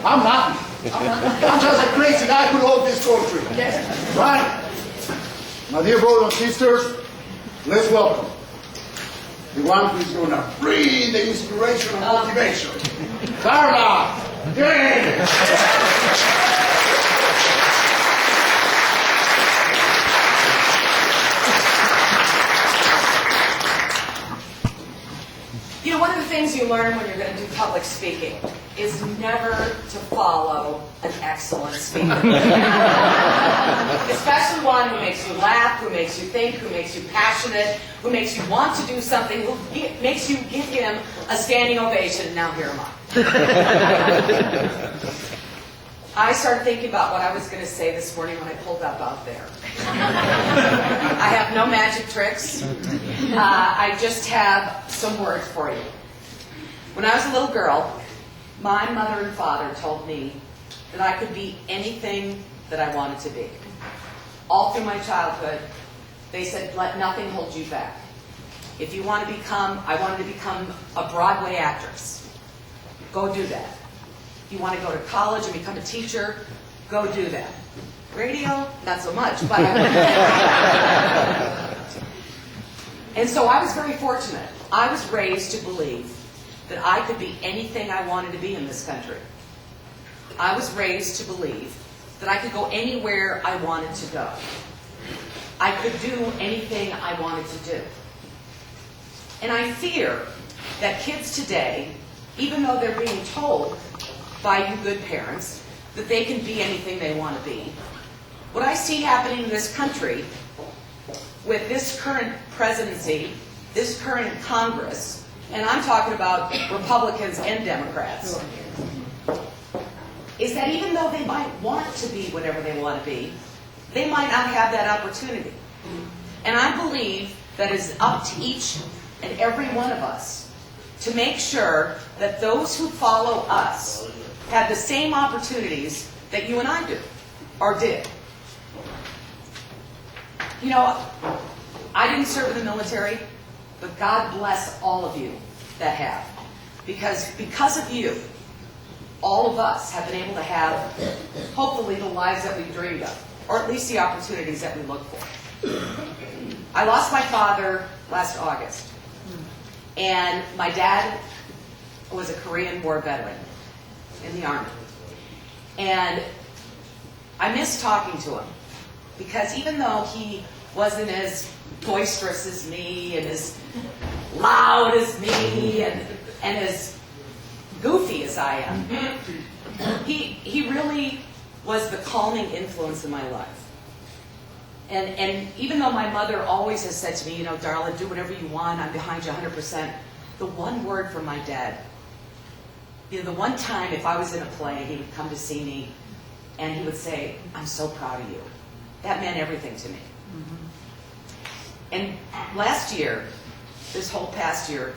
I'm happy. I'm just a crazy guy who loves this country. Right? My dear brothers and sisters, let's welcome the one who is going to bring the inspiration and motivation. Darla Jaye! You know, one of the things you learn when you're going to do public speaking is never to follow an excellent speaker. Especially one who makes you laugh, who makes you think, who makes you passionate, who makes you want to do something, who makes you give him a standing ovation. Now here am I. I started thinking about what I was going to say this morning when I pulled up out there. I have no magic tricks. I just have some words for you. When I was a little girl, my mother and father told me that I could be anything that I wanted to be. All through my childhood, they said, let nothing hold you back. If you want to become, I wanted to become a Broadway actress. Go do that. If you want to go to college and become a teacher, go do that. Radio, not so much, but I went. And so I was very fortunate. I was raised to believe that I could be anything I wanted to be in this country. I was raised to believe that I could go anywhere I wanted to go. I could do anything I wanted to do. And I fear that kids today, even though they're being told by you good parents that they can be anything they want to be, what I see happening in this country with this current presidency, this current Congress, and I'm talking about Republicans and Democrats, is that even though they might want to be whatever they want to be, they might not have that opportunity. And I believe that it's up to each and every one of us to make sure that those who follow us have the same opportunities that you and I do, or did. You know, I didn't serve in the military, but God bless all of you that have. Because of you, all of us have been able to have, hopefully, the lives that we dreamed of, or at least the opportunities that we look for. I lost my father last August, and my dad was a Korean War veteran in the Army. And I miss talking to him, because even though he wasn't as boisterous as me and as loud as me and as goofy as I am, he really was the calming influence in my life. And even though my mother always has said to me, you know, Darla, do whatever you want, I'm behind you 100%, the one word from my dad, you know, the one time if I was in a play, he would come to see me and he would say, I'm so proud of you. That meant everything to me. And last year, this whole past year,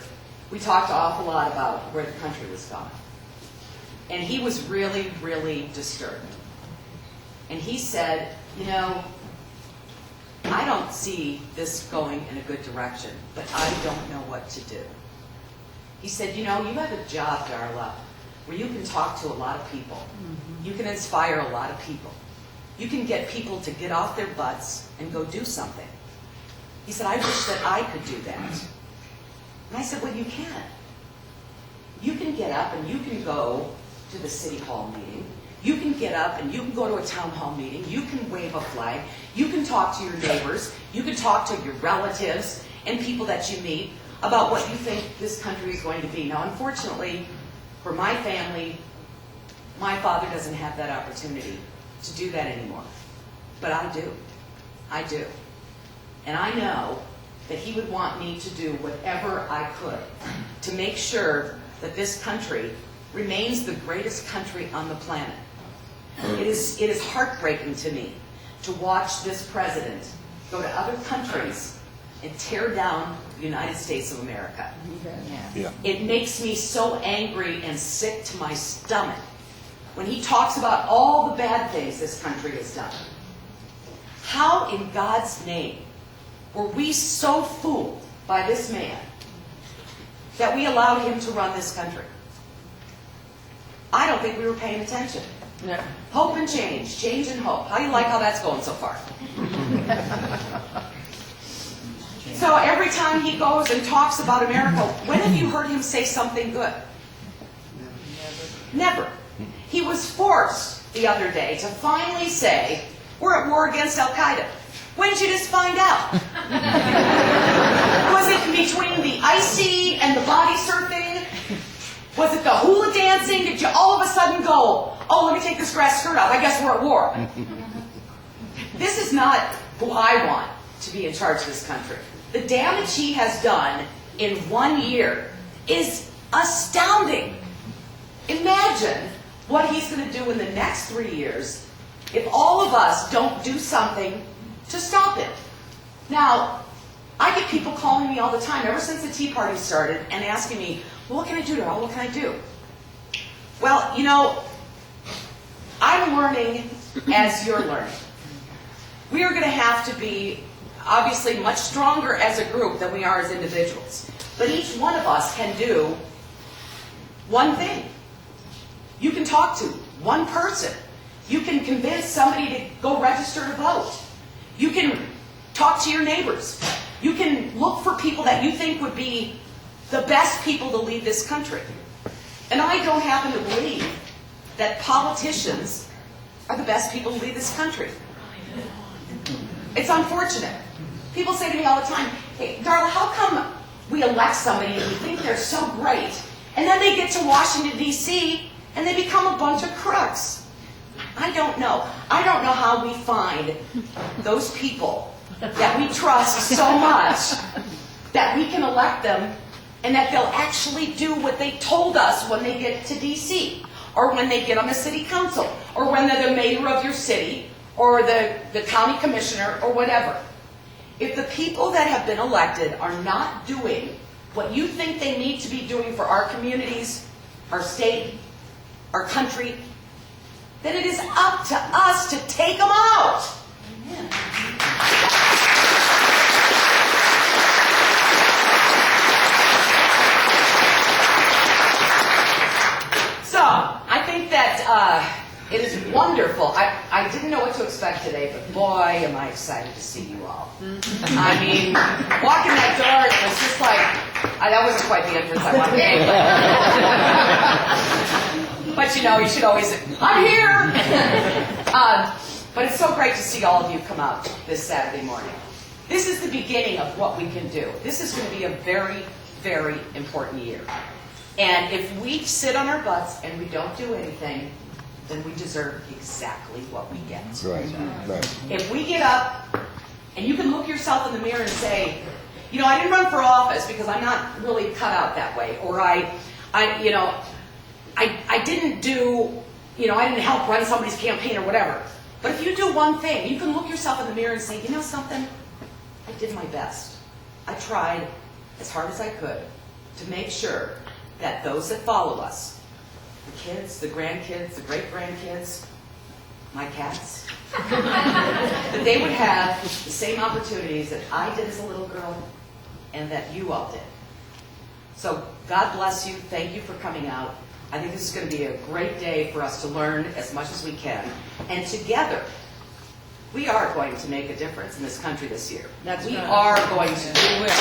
we talked an awful lot about where the country was going. And he was really, really disturbed. And he said, you know, I don't see this going in a good direction, but I don't know what to do. He said, you know, you have a job, Darla, where you can talk to a lot of people. You can inspire a lot of people. You can get people to get off their butts and go do something. He said, I wish that I could do that. And I said, well, you can. You can get up and you can go to the city hall meeting. You can get up and you can go to a town hall meeting. You can wave a flag. You can talk to your neighbors. You can talk to your relatives and people that you meet about what you think this country is going to be. Now, unfortunately, for my family, my father doesn't have that opportunity to do that anymore. But I do. I do. And I know that he would want me to do whatever I could to make sure that this country remains the greatest country on the planet. It is heartbreaking to me to watch this president go to other countries and tear down the United States of America. Yeah. It makes me so angry and sick to my stomach when he talks about all the bad things this country has done. How in God's name were we so fooled by this man that we allowed him to run this country? I don't think we were paying attention. Yeah. Hope and change, change and hope. How do you like how that's going so far? So every time he goes and talks about America, when have you heard him say something good? Never. He was forced the other day to finally say, we're at war against Al-Qaeda. When did you just find out? Was it between the icy and the body surfing? Was it the hula dancing? Did you all of a sudden go, oh, let me take this grass skirt off, I guess we're at war? This is not who I want to be in charge of this country. The damage he has done in 1 year is astounding. Imagine what he's going to do in the next 3 years if all of us don't do something to stop it. Now, I get people calling me all the time, ever since the Tea Party started, and asking me, well, what can I do, Darla? What can I do? Well, you know, I'm learning as you're learning. We are going to have to be, obviously, much stronger as a group than we are as individuals. But each one of us can do one thing. You can talk to one person. You can convince somebody to go register to vote. You can talk to your neighbors. You can look for people that you think would be the best people to lead this country. And I don't happen to believe that politicians are the best people to lead this country. It's unfortunate. People say to me all the time, hey, Darla, how come we elect somebody and we think they're so great, and then they get to Washington, D.C., and they become a bunch of crooks? I don't know. I don't know how we find those people that we trust so much that we can elect them and that they'll actually do what they told us when they get to D.C. or when they get on the city council or when they're the mayor of your city or the county commissioner or whatever. If the people that have been elected are not doing what you think they need to be doing for our communities, our state, our country, then it is up to us to take them out. Amen. So, I think that it is wonderful. I didn't know what to expect today, but boy, am I excited to see you all. I mean, walking that door, it was just like, that wasn't quite the entrance I wanted to make. But you know, you should always, I'm here! But it's so great to see all of you come out this Saturday morning. This is the beginning of what we can do. This is going to be a very, very important year. And if we sit on our butts and we don't do anything, then we deserve exactly what we get. Right. If we get up and you can look yourself in the mirror and say, you know, I didn't run for office because I'm not really cut out that way, or I didn't do, you know, I didn't help run somebody's campaign or whatever. But if you do one thing, you can look yourself in the mirror and say, you know something? I did my best. I tried as hard as I could to make sure that those that follow us, the kids, the grandkids, the great-grandkids, my cats, that they would have the same opportunities that I did as a little girl and that you all did. So God bless you. Thank you for coming out. I think this is going to be a great day for us to learn as much as we can. And together, we are going to make a difference in this country this year. We are going to do it.